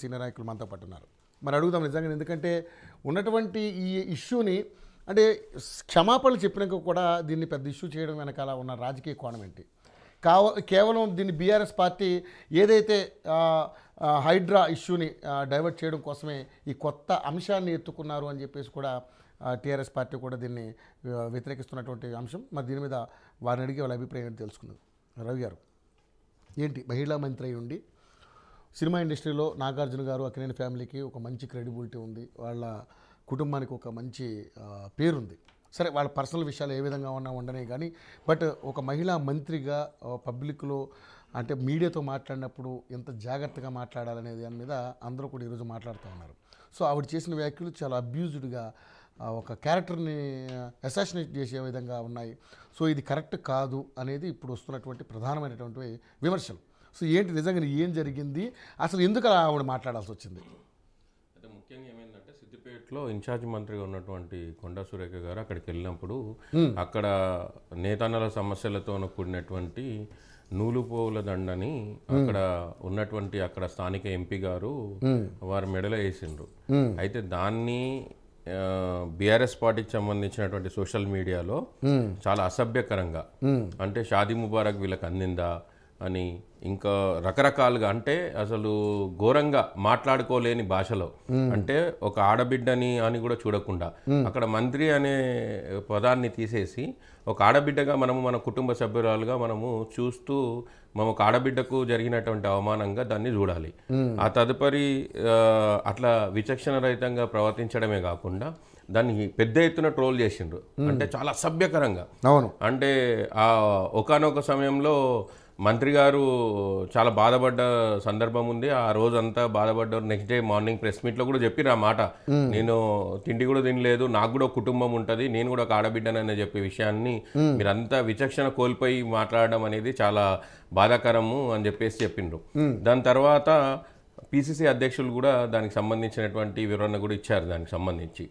Senior నాయకులు మనతో పాటు ఉన్నారు. మరి అడుగుదాం నిజంగా, ఎందుకంటే ఉన్నటువంటి ఈ ఇష్యూని అంటే క్షమాపణలు చెప్పినాక కూడా దీన్ని పెద్ద ఇష్యూ చేయడం వెనకాల ఉన్న రాజకీయ కోణం ఏంటి? కేవలం దీన్ని బీఆర్ఎస్ పార్టీ ఏదైతే హైడ్రా ఇష్యూని డైవర్ట్ చేయడం కోసమే ఈ కొత్త అంశాన్ని ఎత్తుకున్నారు అని చెప్పేసి కూడా టీఆర్ఎస్ పార్టీ కూడా దీన్ని వ్యతిరేకిస్తున్నటువంటి అంశం. మరి దీని మీద వారిని అడిగి వాళ్ళ అభిప్రాయం ఏంటి తెలుసుకుందాం. రవి గారు, ఏంటి మహిళా మంత్రి అయి ఉండి సినిమా ఇండస్ట్రీలో నాగార్జున గారు అక్కినేని ఫ్యామిలీకి ఒక మంచి క్రెడిబిలిటీ ఉంది, వాళ్ళ కుటుంబానికి ఒక మంచి పేరుంది. సరే, వాళ్ళ పర్సనల్ విషయాలు ఏ విధంగా ఉన్నా ఉండనే కానీ, బట్ ఒక మహిళా మంత్రిగా పబ్లిక్లో అంటే మీడియాతో మాట్లాడినప్పుడు ఎంత జాగ్రత్తగా మాట్లాడాలనే దాని మీద అందరూ కూడా ఈరోజు మాట్లాడుతూ ఉన్నారు. సో ఆవిడ చేసిన వ్యాఖ్యలు చాలా అబ్యూజ్డ్గా ఒక క్యారెక్టర్ని అసాసినేట్ చేసే విధంగా ఉన్నాయి. సో ఇది కరెక్ట్ కాదు అనేది ఇప్పుడు వస్తున్నటువంటి ప్రధానమైనటువంటి విమర్శలు. సో ఏంటి నిజంగా ఏం జరిగింది, అసలు ఎందుకు ఆవిడ మాట్లాడాల్సి వచ్చింది? అయితే ముఖ్యంగా ఏమైందంటే సిద్దిపేటలో ఇన్ఛార్జ్ మంత్రిగా ఉన్నటువంటి కొండా సురేఖ గారు అక్కడికి వెళ్ళినప్పుడు అక్కడ నేతన్నల సమస్యలతో కూడినటువంటి నూలుపోవుల దండని అక్కడ ఉన్నటువంటి అక్కడ స్థానిక ఎంపీ గారు వారి మెడలో వేసిండ్రు. అయితే దాన్ని బీఆర్ఎస్ పార్టీకి సంబంధించినటువంటి సోషల్ మీడియాలో చాలా అసభ్యకరంగా, అంటే షాదీ ముబారక్ వీళ్ళకి అందిందా అని, ఇంకా రకరకాలుగా, అంటే అసలు ఘోరంగా మాట్లాడుకోలేని భాషలో, అంటే ఒక ఆడబిడ్డని అని కూడా చూడకుండా అక్కడ మంత్రి అనే పదాన్ని తీసేసి ఒక ఆడబిడ్డగా మనము మన కుటుంబ సభ్యురాలుగా మనము చూస్తూ మనం ఒక ఆడబిడ్డకు జరిగినటువంటి అవమానంగా దాన్ని చూడాలి. ఆ తదుపరి అట్లా విచక్షణ రహితంగా ప్రవర్తించడమే కాకుండా దాన్ని పెద్ద ఎత్తున ట్రోల్ చేసిండ్రు. అంటే చాలా అసభ్యకరంగా. అవును, అంటే ఆ ఒకానొక సమయంలో మంత్రి గారు చాలా బాధపడ్డ సందర్భం ఉంది. ఆ రోజంతా బాధపడ్డారు. నెక్స్ట్ డే మార్నింగ్ ప్రెస్ మీట్లో కూడా చెప్పిర్రు ఆ మాట, నేను తిండి కూడా తినలేదు, నాకు కూడా కుటుంబం ఉంటుంది, నేను కూడా ఒక ఆడబిడ్డనని చెప్పే విషయాన్ని మీరంతా విచక్షణ కోల్పోయి మాట్లాడడం అనేది చాలా బాధాకరము అని చెప్పేసి చెప్పిండ్రు. దాని తర్వాత పిసిసి అధ్యక్షులు కూడా దానికి సంబంధించినటువంటి వివరణ కూడా ఇచ్చారు దానికి సంబంధించి.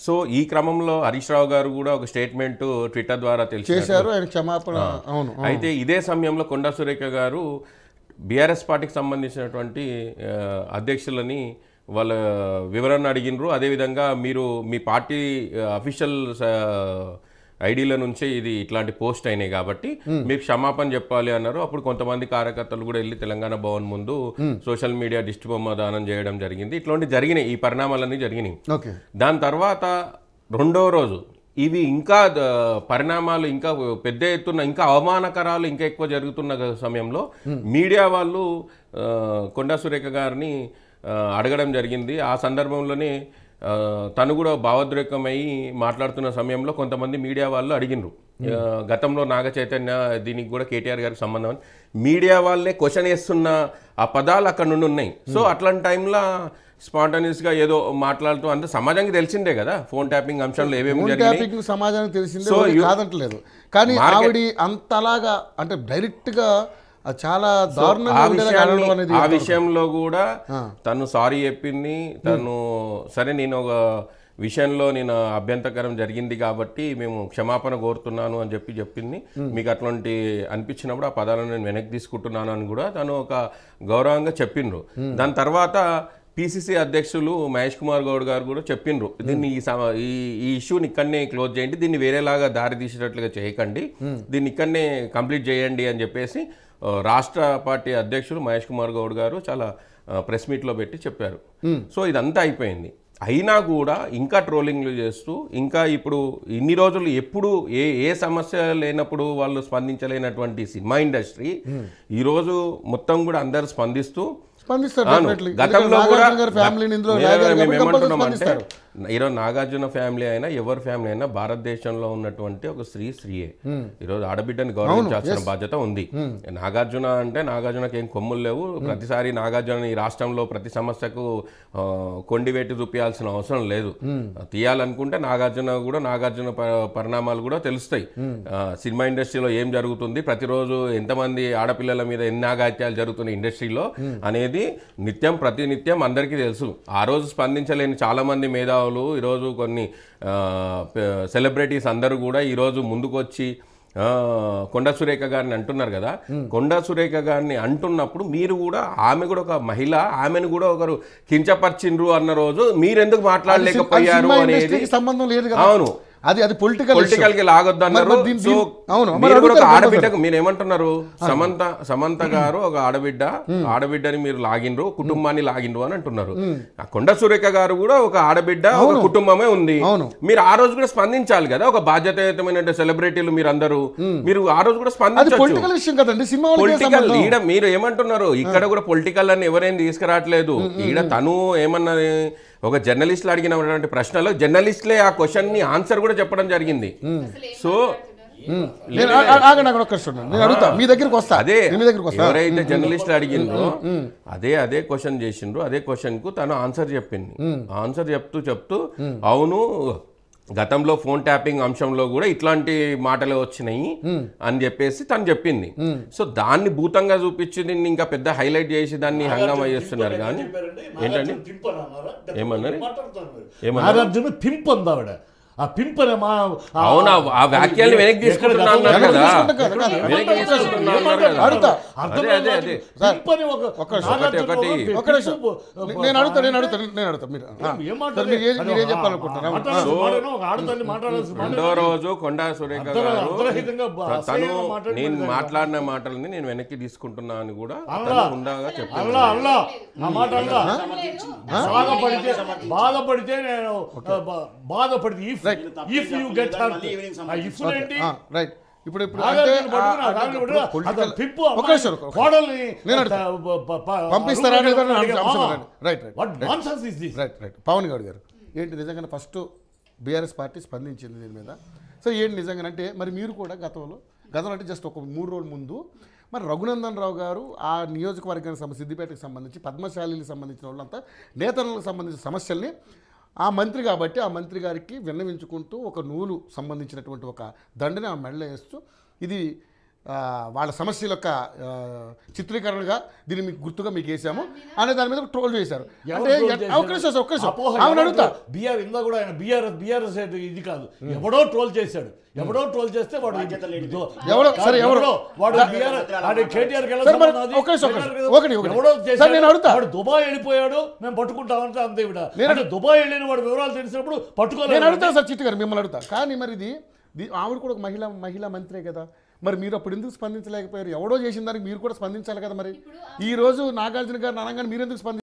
సో ఈ క్రమంలో హరీష్ రావు గారు కూడా ఒక స్టేట్మెంట్ ట్విట్టర్ ద్వారా తెలియజేశారు, ఆయన క్షమాపణ. అయితే ఇదే సమయంలో కొండా సురేఖ గారు బీఆర్ఎస్ పార్టీకి సంబంధించినటువంటి అధ్యక్షులని వాళ్ళ వివరణ అడిగినరు. అదేవిధంగా మీరు మీ పార్టీ అఫీషియల్ ఐడీల నుంచే ఇది ఇట్లాంటి పోస్ట్ అయినాయి కాబట్టి మీకు క్షమాపణ చెప్పాలి అన్నారు. అప్పుడు కొంతమంది కార్యకర్తలు కూడా వెళ్ళి తెలంగాణ భవన్ ముందు సోషల్ మీడియా దిష్టి బొమ్మ దానం చేయడం జరిగింది. ఇట్లాంటి జరిగినాయి, ఈ పరిణామాలన్నీ జరిగినాయి. దాని తర్వాత రెండో రోజు ఇవి ఇంకా పరిణామాలు ఇంకా పెద్ద ఎత్తున, ఇంకా అవమానకరాలు ఇంకా ఎక్కువ జరుగుతున్న సమయంలో మీడియా వాళ్ళు కొండా సురేఖ గారిని అడగడం జరిగింది. ఆ సందర్భంలోనే తను కూడా భావోద్రేకమై మాట్లాడుతున్న సమయంలో కొంతమంది మీడియా వాళ్ళు అడిగినరు, గతంలో నాగ చైతన్య దీనికి కూడా కేటీఆర్ గారికి సంబంధం అని మీడియా వాళ్ళే క్వశ్చన్ వేస్తున్న ఆ పదాలు అక్కడ నుండి ఉన్నాయి. సో అట్లాంటి టైంలో స్పాంటనియస్గా ఏదో మాట్లాడుతూ, అంత సమాజానికి తెలిసిందే కదా ఫోన్ ట్యాపింగ్ అంశంలో ఏమేమి జరిగింది, సమాజానికి తెలిసిందే కాదంటలేదు. కానీ ఆవిడ అంతలాగా అంటే డైరెక్ట్గా చాలా దారుణంగా ఆ విషయంలో కూడా తను సారీ చెప్పింది. తను సరే నేను ఒక విషయంలో నేను అభ్యంతరకరం జరిగింది కాబట్టి మేము క్షమాపణ కోరుతున్నాను అని చెప్పింది. మీకు అట్లాంటి అనిపించినప్పుడు ఆ పదాలను నేను వెనక్కి తీసుకుంటున్నాను అని కూడా తను ఒక గౌరవంగా చెప్పిండ్రు. దాని తర్వాత పిసిసి అధ్యక్షులు మహేష్ కుమార్ గౌడ్ గారు కూడా చెప్పిండ్రు, దీన్ని ఈ ఇష్యూని ఇక్కడనే క్లోజ్ చేయండి, దీన్ని వేరేలాగా దారి తీసేటట్లుగా చేయకండి, దీన్ని ఇక్కడనే కంప్లీట్ చేయండి అని చెప్పేసి రాష్ట్ర పార్టీ అధ్యక్షులు మహేష్ కుమార్ గౌడ్ గారు చాలా ప్రెస్ మీట్లో పెట్టి చెప్పారు. సో ఇదంతా అయిపోయింది. అయినా కూడా ఇంకా ట్రోలింగ్లు చేస్తూ, ఇంకా ఇప్పుడు ఇన్ని రోజులు ఎప్పుడు ఏ సమస్య లేనప్పుడు వాళ్ళు స్పందించలేనటువంటి సినిమా ఇండస్ట్రీ ఈరోజు మొత్తం కూడా అందరు స్పందిస్తారు. గతంలో కూడా మేమేమంటున్నామంటే ఈరోజు నాగార్జున ఫ్యామిలీ అయినా ఎవరి ఫ్యామిలీ అయినా భారతదేశంలో ఉన్నటువంటి ఒక స్త్రీయే. ఈరోజు ఆడబిడ్డని గౌరవించాల్సిన బాధ్యత ఉంది. నాగార్జున అంటే నాగార్జునకి ఏం కొమ్ములు లేవు. ప్రతిసారి నాగార్జున ఈ రాష్ట్రంలో ప్రతి సమస్యకు కొండివేటి చూపించాల్సిన అవసరం లేదు. తీయాలనుకుంటే నాగార్జున పరిణామాలు కూడా తెలుస్తాయి. సినిమా ఇండస్ట్రీలో ఏం జరుగుతుంది, ప్రతిరోజు ఎంతమంది ఆడపిల్లల మీద ఎన్ని ఆఘాత్యాలు జరుగుతున్నాయి ఇండస్ట్రీలో అనేది నిత్యం ప్రతినిత్యం అందరికీ తెలుసు. ఆ రోజు స్పందించలేని చాలా మంది మేధావులు, ఈరోజు కొన్ని సెలబ్రిటీస్ అందరూ కూడా ఈరోజు ముందుకు వచ్చి కొండా సురేఖ గారిని అంటున్నారు కదా, కొండా సురేఖ గారిని అంటున్నప్పుడు మీరు కూడా ఆమె కూడా ఒక మహిళ, ఆమెను కూడా ఒకరు కించపరిచిండ్రు అన్న రోజు మీరెందుకు మాట్లాడలేకపోయారు అనేది సంబంధం లేదు కదా. అవును, అది పొలిటికల్ కి లాగొద్దు అన్నారు. సో మీరు కూడా ఒక ఆడబిడ్డకు మీరు ఏమంటున్నారు, సమంత గారు ఒక ఆడబిడ్డని మీరు లాగినరు, కుటుంబాన్ని లాగినరు అని అంటున్నారు. కొండ సురేఖ గారు కూడా ఒక ఆడబిడ్డ, ఒక కుటుంబమే ఉంది. మీరు ఆ రోజు కూడా స్పందించాలి కదా, ఒక బాధ్యతాయుతమైన సెలబ్రిటీలు మీరు ఆ రోజు కూడా స్పందించాలి. పొలిటికల్ ఈడ మీరు ఏమంటున్నారు, ఇక్కడ కూడా పొలిటికల్ అని ఎవరేం తీసుకురావట్లేదు. ఈడ తను ఏమన్నది, ఒక జర్నలిస్టులు అడిగినటువంటి ప్రశ్నలో జర్నలిస్టులే ఆ క్వశ్చన్ ని ఆన్సర్ కూడా చెప్పడం జరిగింది. సో అదే ఎవరైతే జర్నలిస్టులు అడిగిందో అదే క్వశ్చన్ చేసిండ్రు, అదే క్వశ్చన్ కు తను ఆన్సర్ చెప్పింది. ఆన్సర్ చెప్తూ అవును గతంలో ఫోన్ ట్యాపింగ్ అంశంలో కూడా ఇట్లాంటి మాటలే వచ్చినాయి అని చెప్పేసి తను చెప్పింది. సో దాన్ని భూతంగా చూపించి దీన్ని ఇంకా పెద్ద హైలైట్ చేసి దాన్ని హంగామా చేస్తున్నారు. కానీ ఏంటండి నాగార్జున పింప్ అంది ఆవిడ. ఆ పింపనే అవునా, ఆ వ్యాఖ్యల్ని వెనక్కి తీసుకుంటున్నాను కదా. రెండో రోజు కొండా సురేఖ గారు తను నేను మాట్లాడిన మాటలని నేను వెనక్కి తీసుకుంటున్నా అని కూడా ఉండాగా చెప్పాను. బాధపడితే నేను బాధపడితే if you get hurt, if ఏంటి రైట్. ఇప్పుడు పంపిస్తారా పవన్ గౌడ్ గారు ఏంటి నిజంగానే ఫస్ట్ బీఆర్ఎస్ పార్టీ స్పందించింది దీని మీద. సో ఏంటి నిజంగానంటే మరి మీరు కూడా గతంలో అంటే జస్ట్ ఒక 3 రోజుల ముందు మరి రఘునందన్ రావు గారు ఆ నియోజకవర్గానికి సిద్దిపేటకు సంబంధించి పద్మశాలికి సంబంధించిన వాళ్ళంతా నేతలకు సంబంధించిన సమస్యల్ని ఆ మంత్రి కాబట్టి ఆ మంత్రి గారికి విన్నవించుకుంటూ ఒక నూలు సంబంధించినటువంటి ఒక దండని ఆ మెడలో వేస్తూ ఇది వాళ్ళ సమస్యల యొక్క చిత్రీకరణగా దీన్ని మీకు గుర్తుగా మీకు వేసాము అనే దాని మీద ట్రోల్ చేశారు. అంటే బీఆర్ ఇందా కూడా ఆయన బీఆర్ఎస్ ఇది కాదు, ఎవడో ట్రోల్ చేశాడు. ఎవడో ట్రోల్ చేస్తే వాడు దుబాయ్ వెళ్ళిపోయాడు, మేము పట్టుకుంటామంటే అంతే. నేను దుబాయ్ వెళ్ళిన వాడు వివరాలు తెలిసినప్పుడు పట్టుకోలేదు. నేను అడుగుతాను సార్ చిట్టు గారు, మిమ్మల్ని అడుగుతా. కానీ మరి ఇది ఆవిడ కూడా ఒక మహిళా మంత్రే కదా, మరి మీరు అప్పుడు ఎందుకు స్పందించలేకపోయారు? ఎవడో చేసిన దానికి మీరు కూడా స్పందించాలి కదా. మరి ఈ రోజు నాగార్జున గారు అనగానే మీరు ఎందుకు